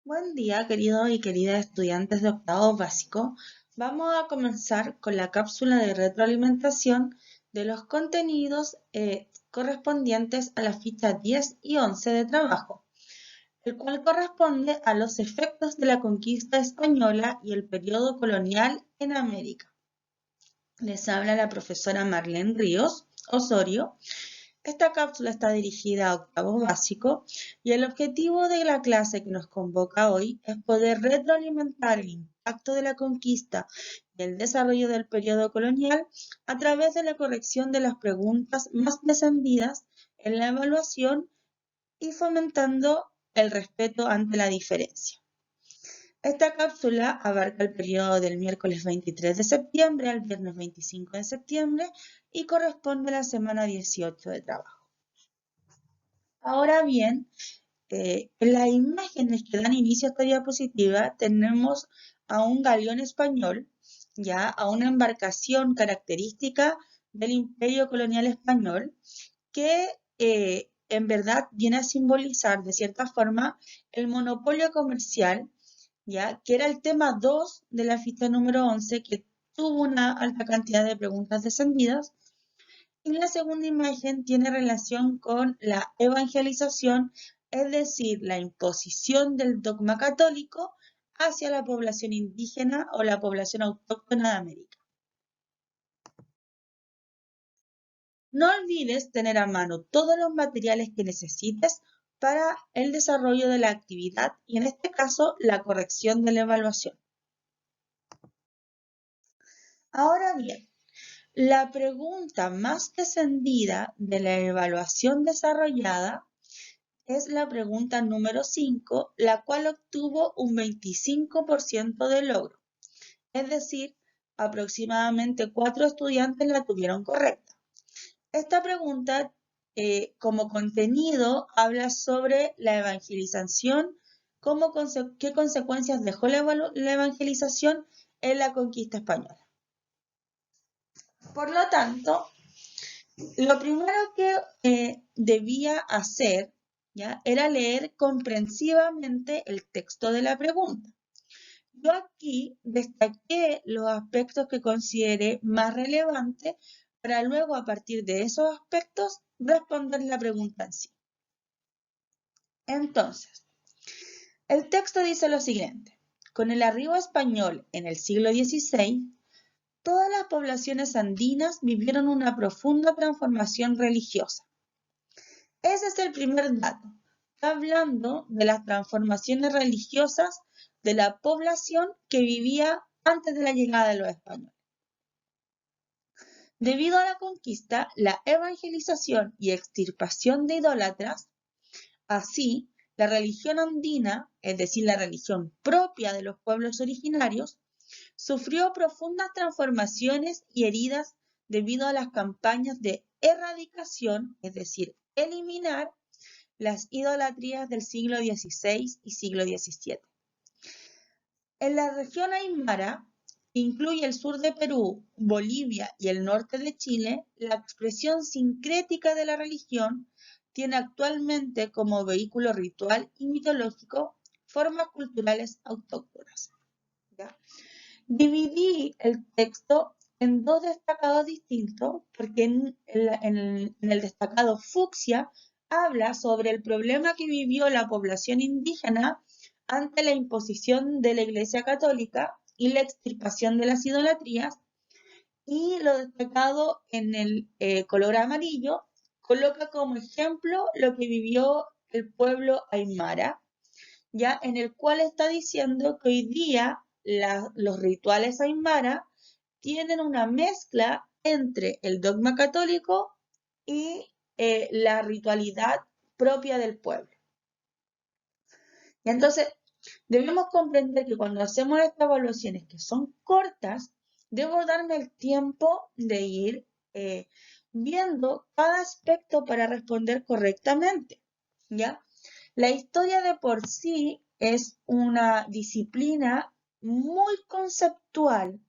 Buen día, queridos y queridas estudiantes de octavo básico. Vamos a comenzar con la cápsula de retroalimentación de los contenidos correspondientes a la ficha 10 y 11 de trabajo, el cual corresponde a los efectos de la conquista española y el periodo colonial en América. Les habla la profesora Marlene Ríos Osorio. Esta cápsula está dirigida a octavo básico y el objetivo de la clase que nos convoca hoy es poder retroalimentar el impacto de la conquista y el desarrollo del periodo colonial a través de la corrección de las preguntas más descendidas en la evaluación y fomentando el respeto ante la diferencia. Esta cápsula abarca el periodo del miércoles 23 de septiembre al viernes 25 de septiembre y corresponde a la semana 18 de trabajo. Ahora bien, en las imágenes que dan inicio a esta diapositiva tenemos a un galeón español, ya a una embarcación característica del Imperio Colonial Español, que en verdad viene a simbolizar de cierta forma el monopolio comercial, ya que era el tema 2 de la ficha número 11, que tuvo una alta cantidad de preguntas descendidas. Y la segunda imagen tiene relación con la evangelización, es decir, la imposición del dogma católico hacia la población indígena o la población autóctona de América. No olvides tener a mano todos los materiales que necesites para el desarrollo de la actividad y en este caso la corrección de la evaluación. Ahora bien, la pregunta más descendida de la evaluación desarrollada es la pregunta número 5, la cual obtuvo un 25% de logro. Es decir, aproximadamente 4 estudiantes la tuvieron correcta. Esta pregunta, como contenido, habla sobre la evangelización, qué consecuencias dejó la evangelización en la conquista española. Por lo tanto, lo primero que debía hacer, ¿ya?, era leer comprensivamente el texto de la pregunta. Yo aquí destaqué los aspectos que consideré más relevantes para luego, a partir de esos aspectos, responder la pregunta en sí. Entonces, el texto dice lo siguiente: con el arribo español en el siglo XVI, todas las poblaciones andinas vivieron una profunda transformación religiosa. Ese es el primer dato. Está hablando de las transformaciones religiosas de la población que vivía antes de la llegada de los españoles. Debido a la conquista, la evangelización y extirpación de idólatras, así, la religión andina, es decir, la religión propia de los pueblos originarios, sufrió profundas transformaciones y heridas debido a las campañas de erradicación, es decir, eliminar las idolatrías del siglo XVI y siglo XVII. En la región aymara, que incluye el sur de Perú, Bolivia y el norte de Chile, la expresión sincrética de la religión tiene actualmente como vehículo ritual y mitológico formas culturales autóctonas. ¿Ya? Dividí el texto en dos destacados distintos, porque en el destacado fucsia habla sobre el problema que vivió la población indígena ante la imposición de la Iglesia Católica y la extirpación de las idolatrías, y lo destacado en el color amarillo coloca como ejemplo lo que vivió el pueblo aymara, ya en el cual está diciendo que hoy día los rituales aymara tienen una mezcla entre el dogma católico y la ritualidad propia del pueblo. Y entonces, debemos comprender que cuando hacemos estas evaluaciones que son cortas, debo darme el tiempo de ir viendo cada aspecto para responder correctamente, ¿ya? La historia de por sí es una disciplina muy conceptual,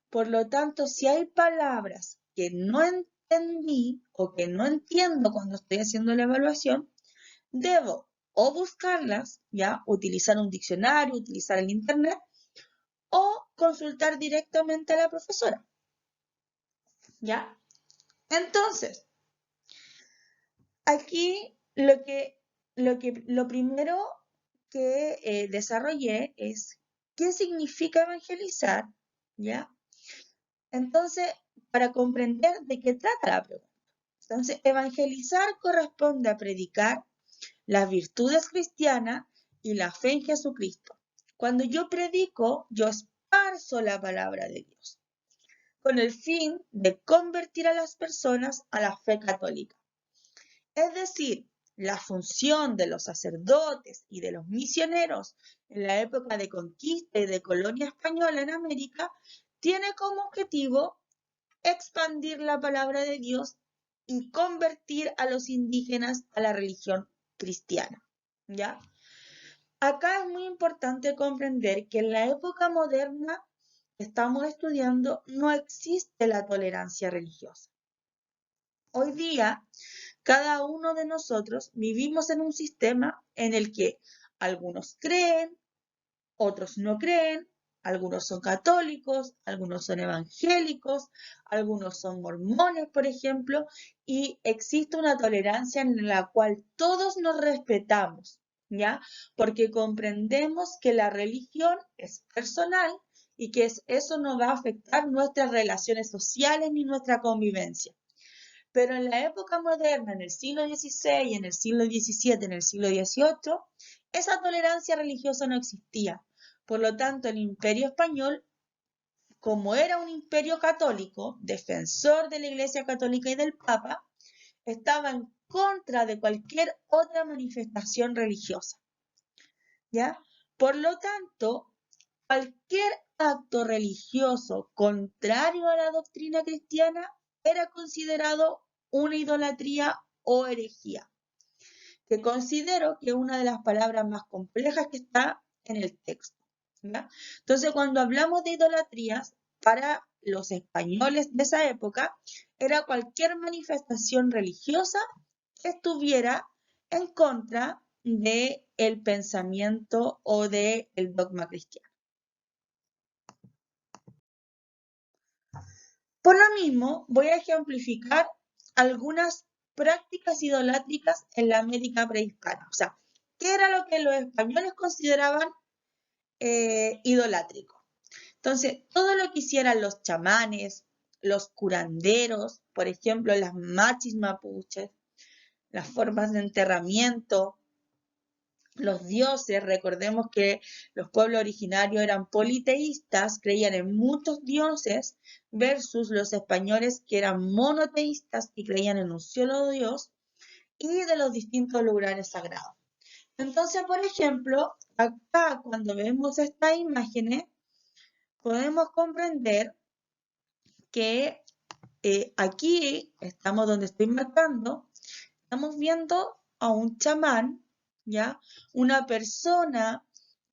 por lo tanto, si hay palabras que no entendí o que no entiendo cuando estoy haciendo la evaluación, debo o buscarlas, ¿ya? Utilizar un diccionario, utilizar el internet, o consultar directamente a la profesora, ¿ya? Entonces, aquí lo primero que desarrollé es qué significa evangelizar, ¿ya? Entonces, para comprender de qué trata la pregunta. Entonces, evangelizar corresponde a predicar las virtudes cristianas y la fe en Jesucristo. Cuando yo predico, yo esparzo la palabra de Dios, con el fin de convertir a las personas a la fe católica. Es decir, la función de los sacerdotes y de los misioneros en la época de conquista y de colonia española en América tiene como objetivo expandir la palabra de Dios y convertir a los indígenas a la religión cristiana, ¿ya? Acá es muy importante comprender que en la época moderna que estamos estudiando no existe la tolerancia religiosa. Hoy día, cada uno de nosotros vivimos en un sistema en el que algunos creen, otros no creen, algunos son católicos, algunos son evangélicos, algunos son mormones, por ejemplo, y existe una tolerancia en la cual todos nos respetamos, ¿ya? Porque comprendemos que la religión es personal y que eso no va a afectar nuestras relaciones sociales ni nuestra convivencia. Pero en la época moderna, en el siglo XVI, en el siglo XVII, en el siglo XVIII, esa tolerancia religiosa no existía. Por lo tanto, el Imperio Español, como era un imperio católico, defensor de la Iglesia Católica y del Papa, estaba en contra de cualquier otra manifestación religiosa, ¿ya? Por lo tanto, cualquier acto religioso contrario a la doctrina cristiana era considerado una idolatría o herejía, que considero que es una de las palabras más complejas que está en el texto, ¿ya? Entonces, cuando hablamos de idolatrías, para los españoles de esa época, era cualquier manifestación religiosa que estuviera en contra del pensamiento o del dogma cristiano. Por lo mismo, voy a ejemplificar algunas prácticas idolátricas en la América prehispana. O sea, ¿qué era lo que los españoles consideraban idolátrico? Entonces, todo lo que hicieran los chamanes, los curanderos, por ejemplo, las machis mapuches, las formas de enterramiento, los dioses, recordemos que los pueblos originarios eran politeístas, creían en muchos dioses, versus los españoles que eran monoteístas y creían en un solo dios, y de los distintos lugares sagrados. Entonces, por ejemplo, acá cuando vemos estas imágenes, podemos comprender que aquí estamos donde estoy marcando, estamos viendo a un chamán, ¿ya? Una persona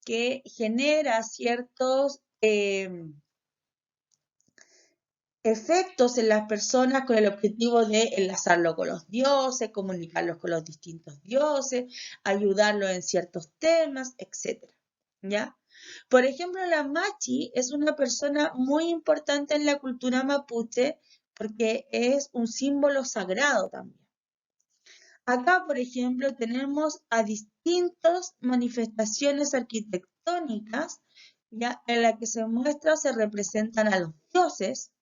que genera ciertos efectos en las personas con el objetivo de enlazarlo con los dioses, comunicarlos con los distintos dioses, ayudarlos en ciertos temas, etc. ¿Ya? Por ejemplo, la machi es una persona muy importante en la cultura mapuche porque es un símbolo sagrado también. Acá, por ejemplo, tenemos a distintas manifestaciones arquitectónicas, ¿ya? En la que se muestra o se representan a los dioses,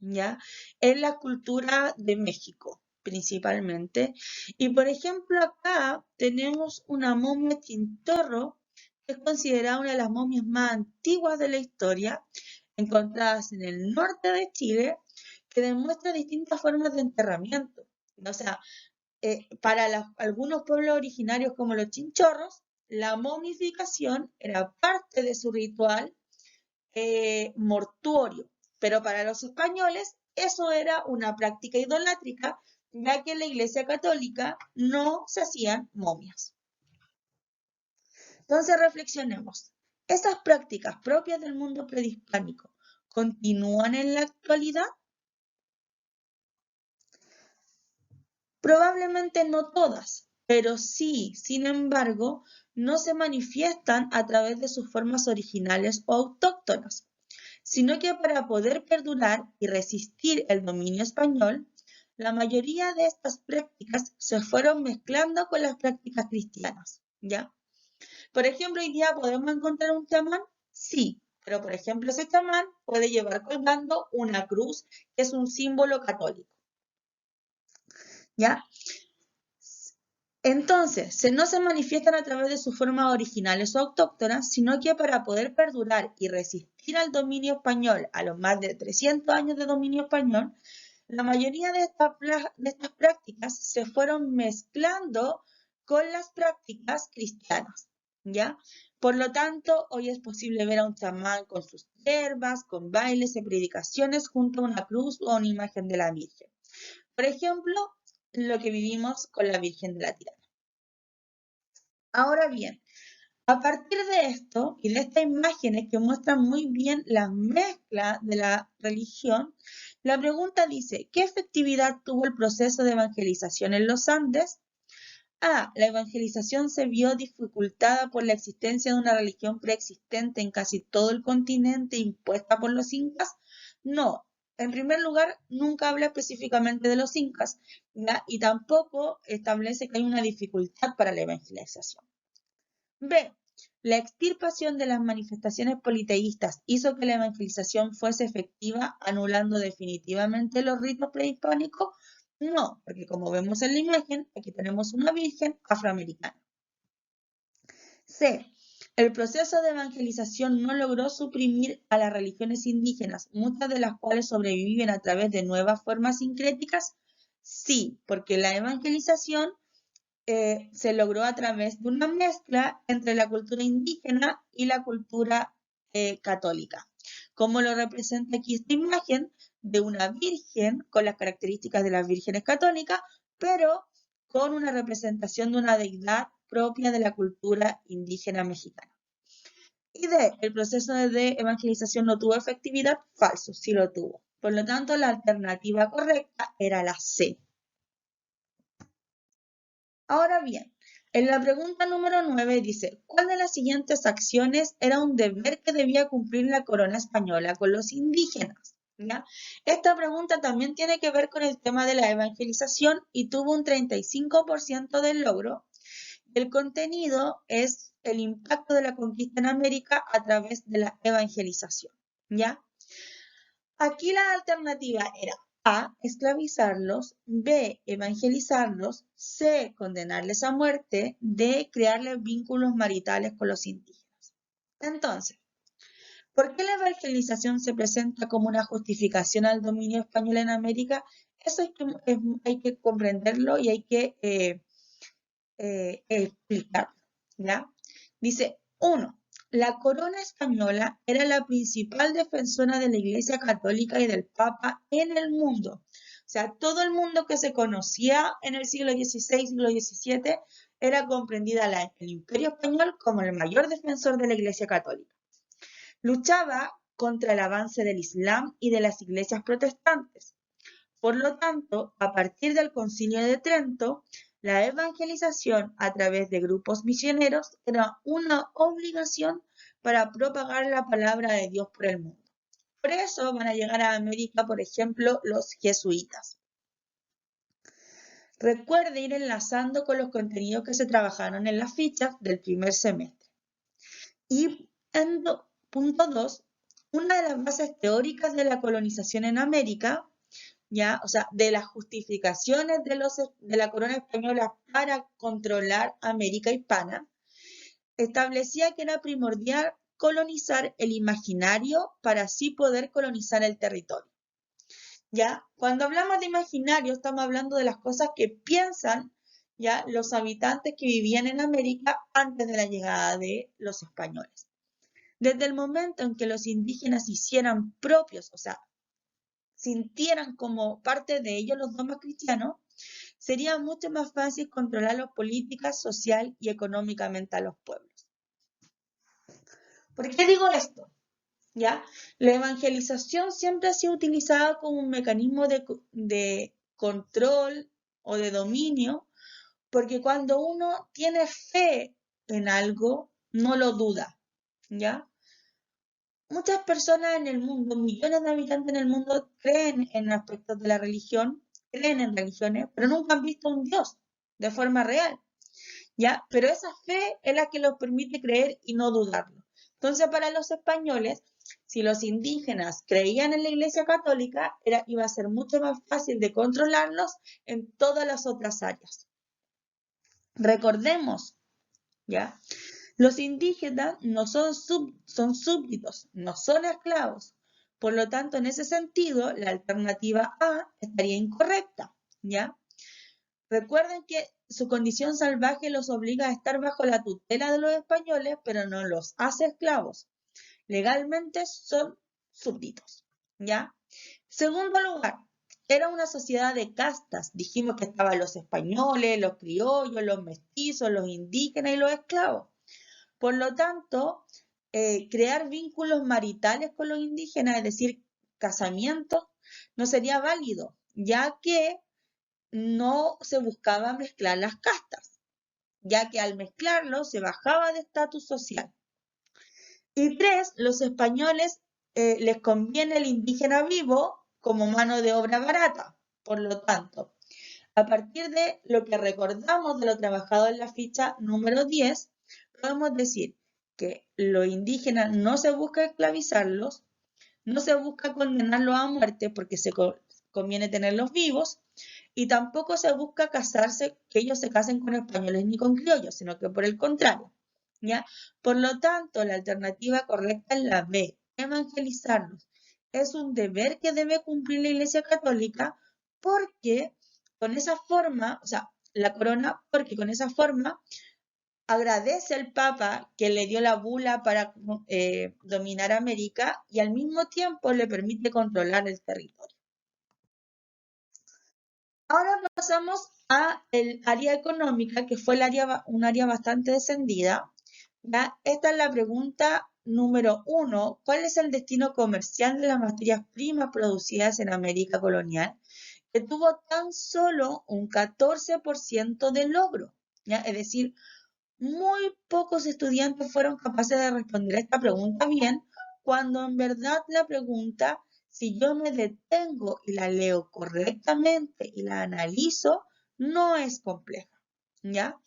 ¿ya? En la cultura de México, principalmente. Y, por ejemplo, acá tenemos una momia chintorro, que es considerada una de las momias más antiguas de la historia, encontradas en el norte de Chile, que demuestra distintas formas de enterramiento. O sea, para algunos pueblos originarios como los chinchorros, la momificación era parte de su ritual mortuorio, pero para los españoles eso era una práctica idolátrica, ya que en la Iglesia Católica no se hacían momias. Entonces reflexionemos, ¿esas prácticas propias del mundo prehispánico continúan en la actualidad? Probablemente no todas, pero sí, sin embargo, no se manifiestan a través de sus formas originales o autóctonas, sino que para poder perdurar y resistir el dominio español, la mayoría de estas prácticas se fueron mezclando con las prácticas cristianas, ¿ya? Por ejemplo, hoy día podemos encontrar un chamán, sí, pero por ejemplo ese chamán puede llevar colgando una cruz, que es un símbolo católico, ¿ya? Entonces, no se manifiestan a través de sus formas originales o autóctonas, sino que para poder perdurar y resistir al dominio español, a los más de 300 años de dominio español, la mayoría de estas prácticas se fueron mezclando con las prácticas cristianas, ¿ya? Por lo tanto, hoy es posible ver a un chamán con sus hierbas, con bailes y predicaciones junto a una cruz o una imagen de la Virgen. Por ejemplo, lo que vivimos con la Virgen de la Tirana. Ahora bien, a partir de esto y de estas imágenes que muestran muy bien la mezcla de la religión, la pregunta dice, ¿qué efectividad tuvo el proceso de evangelización en los Andes? A. La evangelización se vio dificultada por la existencia de una religión preexistente en casi todo el continente impuesta por los incas. No. En primer lugar, nunca habla específicamente de los incas, ¿ya? Y tampoco establece que hay una dificultad para la evangelización. B. La extirpación de las manifestaciones politeístas hizo que la evangelización fuese efectiva, anulando definitivamente los ritos prehispánicos. No, porque como vemos en la imagen, aquí tenemos una virgen afroamericana. C. El proceso de evangelización no logró suprimir a las religiones indígenas, muchas de las cuales sobreviven a través de nuevas formas sincréticas. Sí, porque la evangelización se logró a través de una mezcla entre la cultura indígena y la cultura católica. Como lo representa aquí esta imagen de una virgen con las características de las vírgenes católicas, pero con una representación de una deidad propia de la cultura indígena mexicana. Y D, el proceso de evangelización no tuvo efectividad, falso, sí lo tuvo. Por lo tanto, la alternativa correcta era la C. Ahora bien, en la pregunta número 9 dice, ¿cuál de las siguientes acciones era un deber que debía cumplir la corona española con los indígenas? ¿Ya? Esta pregunta también tiene que ver con el tema de la evangelización y tuvo un 35% del logro. El contenido es el impacto de la conquista en América a través de la evangelización, ¿ya? Aquí la alternativa era A, esclavizarlos, B, evangelizarlos, C, condenarles a muerte, D, crearles vínculos maritales con los indígenas. Entonces, ¿por qué la evangelización se presenta como una justificación al dominio español en América? Eso hay que comprenderlo y hay que explicarlo, ¿ya? Dice, 1. La corona española era la principal defensora de la Iglesia Católica y del Papa en el mundo. O sea, todo el mundo que se conocía en el siglo XVI, siglo XVII, era comprendida el Imperio Español como el mayor defensor de la Iglesia Católica. Luchaba contra el avance del Islam y de las iglesias protestantes. Por lo tanto, a partir del Concilio de Trento, la evangelización a través de grupos misioneros era una obligación para propagar la palabra de Dios por el mundo. Por eso van a llegar a América, por ejemplo, los jesuitas. Recuerde ir enlazando con los contenidos que se trabajaron en las fichas del primer semestre. Y en punto 2, una de las bases teóricas de la colonización en América, ¿ya? O sea, de las justificaciones de la corona española para controlar América hispana, establecía que era primordial colonizar el imaginario para así poder colonizar el territorio. ¿Ya? Cuando hablamos de imaginario, estamos hablando de las cosas que piensan, ¿ya? Los habitantes que vivían en América antes de la llegada de los españoles. Desde el momento en que los indígenas hicieran propios, o sea, sintieran como parte de ellos los dogmas cristianos, sería mucho más fácil controlarlos política, social y económicamente a los pueblos. ¿Por qué digo esto? ¿Ya? La evangelización siempre ha sido utilizada como un mecanismo de control o de dominio porque cuando uno tiene fe en algo, no lo duda, ¿ya? Muchas personas en el mundo, millones de habitantes en el mundo, creen en aspectos de la religión, creen en religiones, pero nunca han visto un Dios de forma real, ¿ya? Pero esa fe es la que los permite creer y no dudarlo. Entonces, para los españoles, si los indígenas creían en la Iglesia Católica, iba a ser mucho más fácil de controlarlos en todas las otras áreas. Recordemos, ¿ya? Los indígenas no son súbditos, no son esclavos. Por lo tanto, en ese sentido, la alternativa A estaría incorrecta, ¿ya? Recuerden que su condición salvaje los obliga a estar bajo la tutela de los españoles, pero no los hace esclavos. Legalmente son súbditos, ¿ya? Segundo lugar, era una sociedad de castas. Dijimos que estaban los españoles, los criollos, los mestizos, los indígenas y los esclavos. Por lo tanto, crear vínculos maritales con los indígenas, es decir, casamientos, no sería válido, ya que no se buscaba mezclar las castas, ya que al mezclarlo se bajaba de estatus social. Y tres, los españoles les conviene el indígena vivo como mano de obra barata. Por lo tanto, a partir de lo que recordamos de lo trabajado en la ficha número 10, podemos decir que los indígenas no se busca esclavizarlos, no se busca condenarlos a muerte porque se conviene tenerlos vivos, y tampoco se busca casarse, que ellos se casen con españoles ni con criollos, sino que por el contrario, ¿ya? Por lo tanto, la alternativa correcta es la B, evangelizarlos. Es un deber que debe cumplir la Iglesia Católica porque con esa forma, o sea, la corona, porque con esa forma agradece al Papa que le dio la bula para dominar América y al mismo tiempo le permite controlar el territorio. Ahora pasamos a el área económica, que fue un área bastante descendida. ¿Ya? Esta es la pregunta número 1. ¿Cuál es el destino comercial de las materias primas producidas en América colonial? Que tuvo tan solo un 14% de logro, ¿ya? Es decir, muy pocos estudiantes fueron capaces de responder esta pregunta bien, cuando en verdad la pregunta, si yo me detengo y la leo correctamente y la analizo, no es compleja, ¿ya?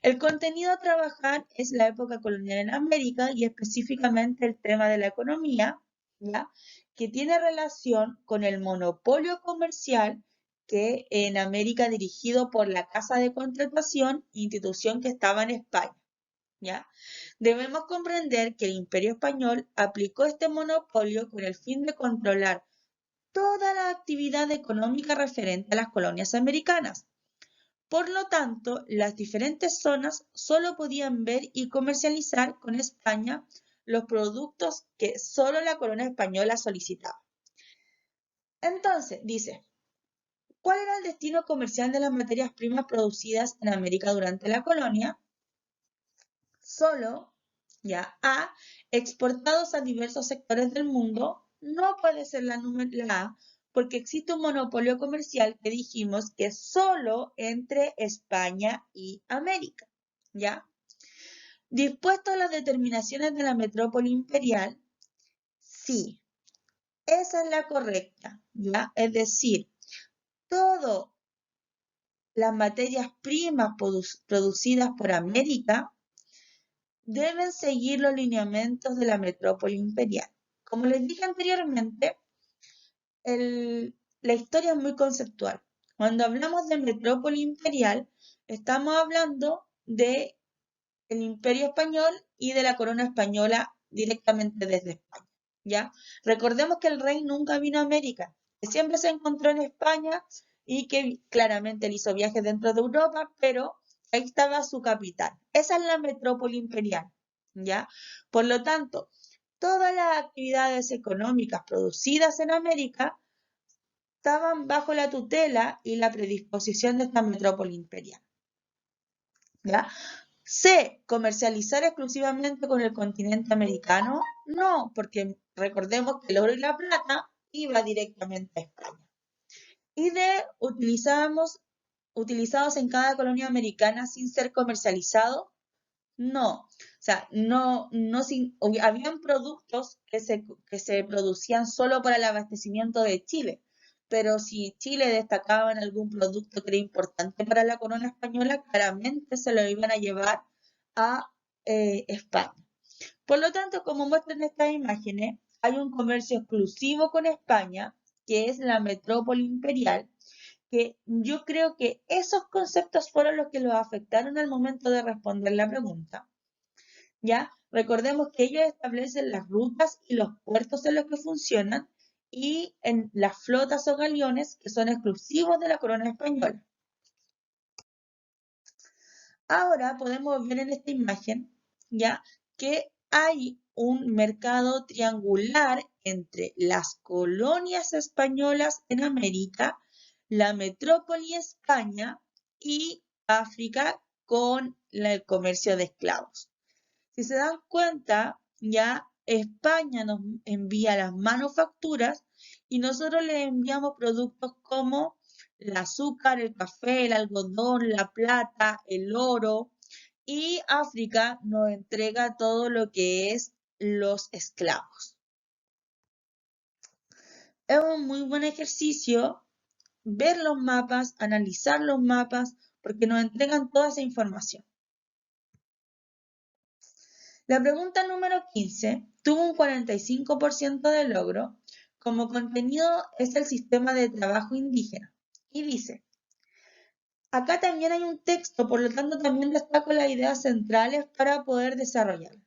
El contenido a trabajar es la época colonial en América y específicamente el tema de la economía, ¿ya? Que tiene relación con el monopolio comercial que en América dirigido por la Casa de Contratación, institución que estaba en España, ¿ya? Debemos comprender que el Imperio Español aplicó este monopolio con el fin de controlar toda la actividad económica referente a las colonias americanas. Por lo tanto, las diferentes zonas solo podían ver y comercializar con España los productos que solo la corona española solicitaba. Entonces, dice, ¿cuál era el destino comercial de las materias primas producidas en América durante la colonia? Solo, ya, A, exportados a diversos sectores del mundo, no puede ser la A, porque existe un monopolio comercial que dijimos que es solo entre España y América, ¿ya? Dispuesto a las determinaciones de la metrópoli imperial, sí, esa es la correcta, ¿ya? Es decir, todas las materias primas producidas por América deben seguir los lineamientos de la metrópoli imperial. Como les dije anteriormente, la historia es muy conceptual. Cuando hablamos de metrópoli imperial, estamos hablando del Imperio Español y de la corona española directamente desde España, ¿ya? Recordemos que el rey nunca vino a América, que siempre se encontró en España y que claramente él hizo viajes dentro de Europa, pero ahí estaba su capital. Esa es la metrópoli imperial, ¿ya? Por lo tanto, todas las actividades económicas producidas en América estaban bajo la tutela y la predisposición de esta metrópoli imperial, ¿ya? C, comercializar exclusivamente con el continente americano. No, porque recordemos que el oro y la plata iba directamente a España. Y D, utilizábamos utilizados en cada colonia americana sin ser comercializados? No. O sea, habían productos que se producían solo para el abastecimiento de Chile, pero si Chile destacaba en algún producto que era importante para la corona española, claramente se lo iban a llevar a España. Por lo tanto, como muestran estas imágenes, hay un comercio exclusivo con España, que es la metrópoli imperial, que yo creo que esos conceptos fueron los que los afectaron al momento de responder la pregunta. ¿Ya? Recordemos que ellos establecen las rutas y los puertos en los que funcionan y en las flotas o galeones que son exclusivos de la corona española. Ahora podemos ver en esta imagen, ¿ya?, que hay un mercado triangular entre las colonias españolas en América, la metrópoli España y África con el comercio de esclavos. Si se dan cuenta, ya España nos envía las manufacturas y nosotros le enviamos productos como el azúcar, el café, el algodón, la plata, el oro, y África nos entrega todo lo que es los esclavos. Es un muy buen ejercicio ver los mapas, analizar los mapas, porque nos entregan toda esa información. La pregunta número 15 tuvo un 45% de logro. Como contenido es el sistema de trabajo indígena. Y dice, acá también hay un texto, por lo tanto también destaco las ideas centrales para poder desarrollarlo.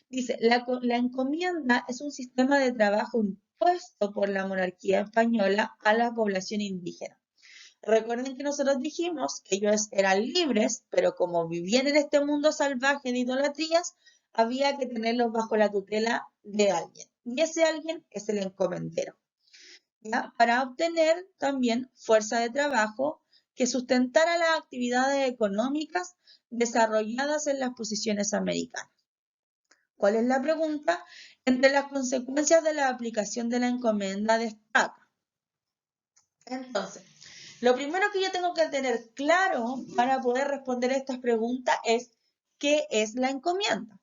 Dice, la encomienda es un sistema de trabajo impuesto por la monarquía española a la población indígena. Recuerden que nosotros dijimos que ellos eran libres, pero como vivían en este mundo salvaje de idolatrías, había que tenerlos bajo la tutela de alguien. Y ese alguien es el encomendero, ¿ya?, para obtener también fuerza de trabajo que sustentara las actividades económicas desarrolladas en las posiciones americanas. ¿Cuál es la pregunta? Entre las consecuencias de la aplicación de la encomienda destaca. Entonces, lo primero que yo tengo que tener claro para poder responder estas preguntas es ¿qué es la encomienda?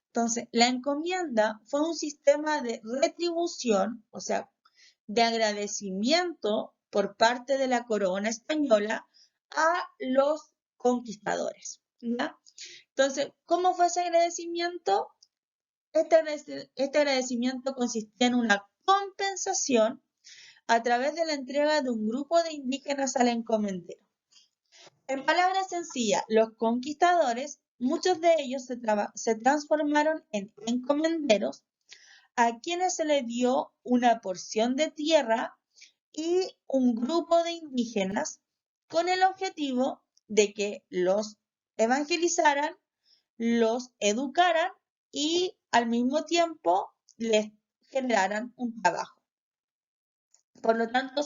Entonces, la encomienda fue un sistema de retribución, o sea, de agradecimiento por parte de la corona española a los conquistadores, ¿ya? Entonces, ¿cómo fue ese agradecimiento? Este agradecimiento consistía en una compensación a través de la entrega de un grupo de indígenas al encomendero. En palabras sencillas, los conquistadores, muchos de ellos se transformaron en encomenderos a quienes se les dio una porción de tierra y un grupo de indígenas con el objetivo de que los evangelizaran, los educaran y al mismo tiempo les generaran un trabajo. Por lo tanto,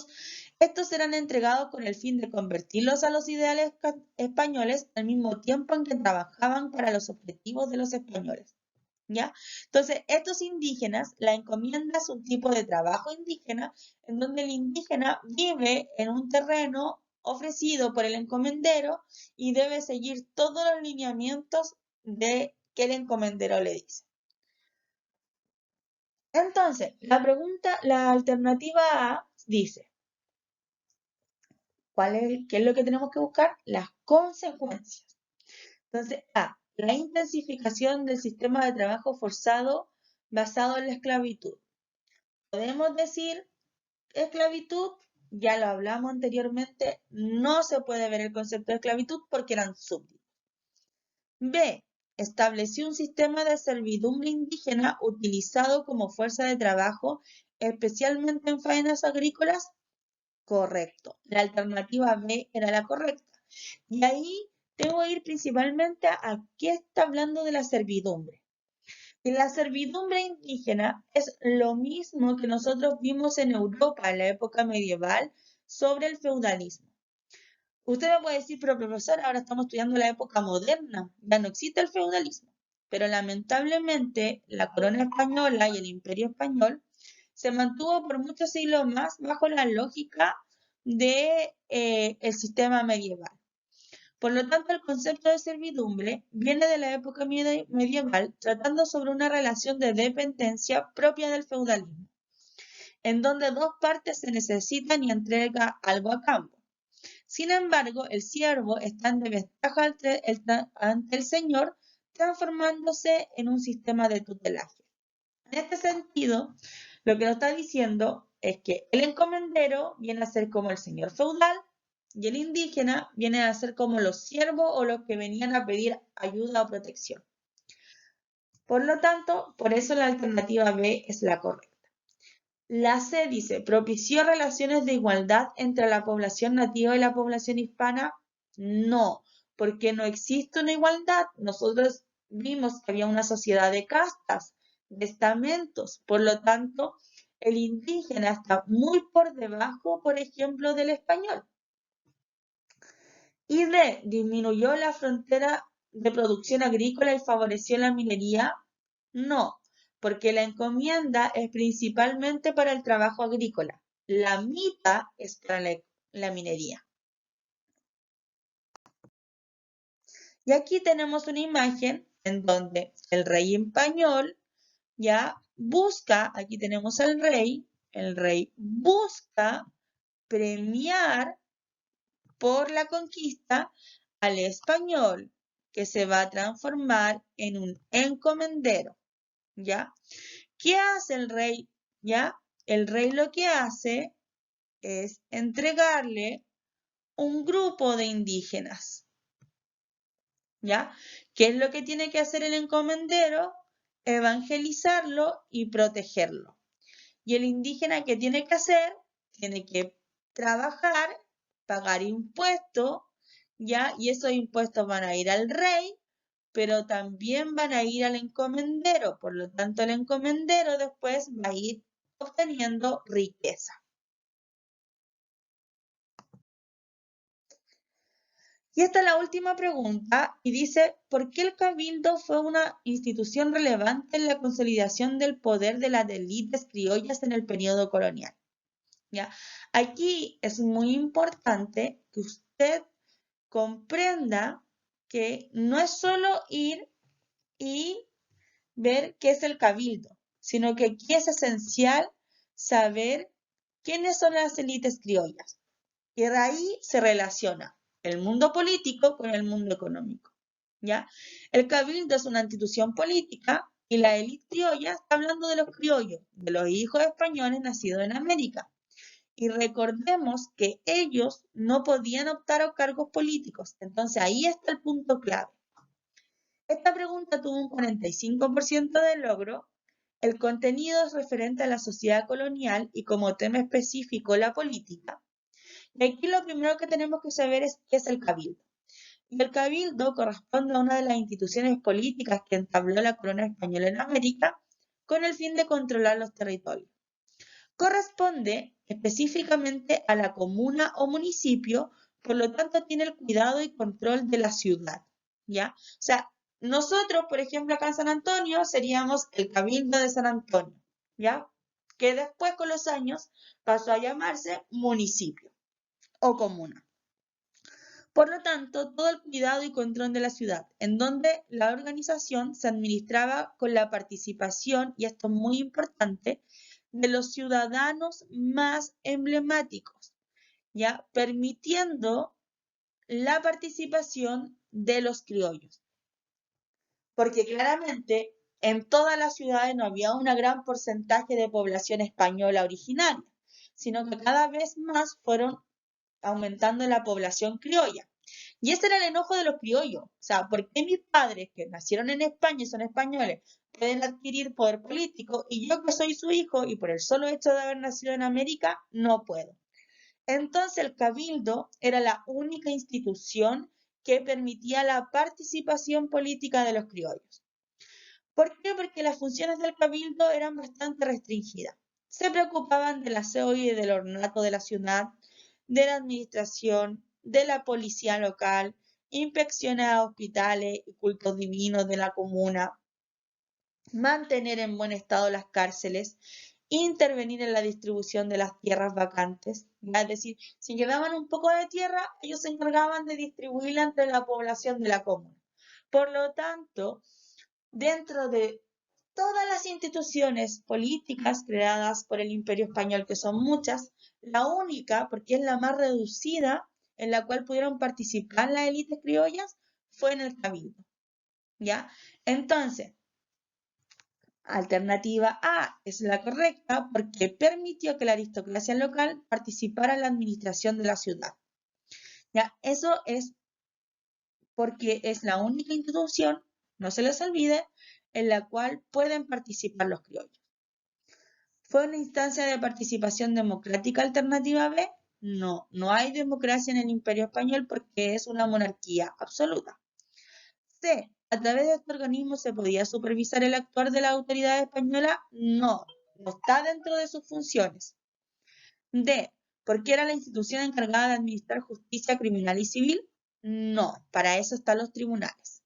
estos serán entregados con el fin de convertirlos a los ideales españoles al mismo tiempo en que trabajaban para los objetivos de los españoles, ¿ya? Entonces, estos indígenas, la encomienda es un tipo de trabajo indígena en donde el indígena vive en un terreno ofrecido por el encomendero y debe seguir todos los lineamientos que el encomendero le dice. Entonces, la alternativa A dice, ¿qué es lo que tenemos que buscar? Las consecuencias. Entonces, A, la intensificación del sistema de trabajo forzado basado en la esclavitud. Podemos decir, esclavitud, ya lo hablamos anteriormente, no se puede ver el concepto de esclavitud porque eran súbditos. B, estableció un sistema de servidumbre indígena utilizado como fuerza de trabajo, especialmente en faenas agrícolas. Correcto. La alternativa B era la correcta. Y ahí tengo que ir principalmente a qué está hablando de la servidumbre. Y la servidumbre indígena es lo mismo que nosotros vimos en Europa en la época medieval sobre el feudalismo. Usted me puede decir, pero profesor, ahora estamos estudiando la época moderna, ya no existe el feudalismo. Pero lamentablemente la corona española y el imperio español se mantuvo por muchos siglos más bajo la lógica de el sistema medieval. Por lo tanto, el concepto de servidumbre viene de la época medieval, tratando sobre una relación de dependencia propia del feudalismo, en donde dos partes se necesitan y entrega algo a cambio. Sin embargo, el siervo está en desventaja ante el señor, transformándose en un sistema de tutelaje. En este sentido, lo que nos está diciendo es que el encomendero viene a ser como el señor feudal y el indígena viene a ser como los siervos o los que venían a pedir ayuda o protección. Por lo tanto, por eso la alternativa B es la correcta. La C dice, ¿propició relaciones de igualdad entre la población nativa y la población hispana? No, porque no existe una igualdad. Nosotros vimos que había una sociedad de castas, de estamentos. Por lo tanto, el indígena está muy por debajo, por ejemplo, del español. Y D, ¿disminuyó la frontera de producción agrícola y favoreció la minería? No, porque la encomienda es principalmente para el trabajo agrícola. La mitad es para la minería. Y aquí tenemos una imagen en donde el rey español ya busca, aquí tenemos al rey, el rey busca premiar por la conquista al español, que se va a transformar en un encomendero, ¿ya? ¿Qué hace el rey? ¿Ya? El rey lo que hace es entregarle un grupo de indígenas, ¿ya? ¿Qué es lo que tiene que hacer el encomendero? Evangelizarlo y protegerlo. Y el indígena, ¿qué tiene que hacer? Tiene que trabajar, pagar impuestos, ¿ya? Y esos impuestos van a ir al rey, pero también van a ir al encomendero. Por lo tanto, el encomendero después va a ir obteniendo riqueza. Y esta es la última pregunta y dice, ¿por qué el cabildo fue una institución relevante en la consolidación del poder de las élites criollas en el periodo colonial? ¿Ya? Aquí es muy importante que usted comprenda que no es solo ir y ver qué es el cabildo, sino que aquí es esencial saber quiénes son las élites criollas. Y de ahí se relaciona el mundo político con el mundo económico, ¿ya? El cabildo es una institución política y la élite criolla está hablando de los criollos, de los hijos españoles nacidos en América. Y recordemos que ellos no podían optar a cargos políticos. Entonces ahí está el punto clave. Esta pregunta tuvo un 45% de logro. El contenido es referente a la sociedad colonial y como tema específico la política. Y aquí lo primero que tenemos que saber es qué es el cabildo. Y el cabildo corresponde a una de las instituciones políticas que entabló la corona española en América con el fin de controlar los territorios. Corresponde específicamente a la comuna o municipio, por lo tanto tiene el cuidado y control de la ciudad, ¿ya? O sea, nosotros, por ejemplo, acá en San Antonio seríamos el Cabildo de San Antonio, ¿ya? Que después con los años pasó a llamarse municipio o comuna. Por lo tanto, todo el cuidado y control de la ciudad, en donde la organización se administraba con la participación, y esto es muy importante, de los ciudadanos más emblemáticos, ¿ya? Permitiendo la participación de los criollos. Porque claramente en todas las ciudades no había un gran porcentaje de población española originaria, sino que cada vez más fueron aumentando la población criolla. Y ese era el enojo de los criollos. O sea, ¿por qué mis padres, que nacieron en España y son españoles, pueden adquirir poder político y yo, que soy su hijo y por el solo hecho de haber nacido en América, no puedo? Entonces el cabildo era la única institución que permitía la participación política de los criollos. ¿Por qué? Porque las funciones del cabildo eran bastante restringidas. Se preocupaban del aseo y del ornato de la ciudad, de la administración, de la policía local, inspecciones a hospitales y cultos divinos de la comuna, mantener en buen estado las cárceles intervenir en la distribución de las tierras vacantes. Es decir, si quedaban un poco de tierra, ellos se encargaban de distribuirla entre la población de la comuna. Por lo tanto, dentro de todas las instituciones políticas creadas por el Imperio Español, que son muchas, la única, porque es la más reducida, en la cual pudieron participar las élites criollas, fue en el Cabildo. ¿Ya? Entonces, alternativa A es la correcta porque permitió que la aristocracia local participara en la administración de la ciudad. ¿Ya? Eso es porque es la única institución, no se les olvide, en la cual pueden participar los criollos. ¿Fue una instancia de participación democrática alternativa B? No, no hay democracia en el Imperio Español porque es una monarquía absoluta. C. ¿A través de este organismo se podía supervisar el actuar de la autoridad española? No, no está dentro de sus funciones. D. ¿Por qué era la institución encargada de administrar justicia criminal y civil? No, para eso están los tribunales.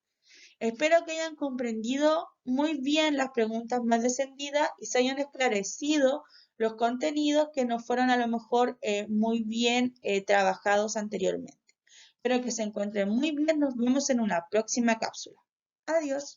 Espero que hayan comprendido muy bien las preguntas más descendidas y se hayan esclarecido los contenidos que no fueron a lo mejor muy bien trabajados anteriormente. Espero que se encuentren muy bien. Nos vemos en una próxima cápsula. Adiós.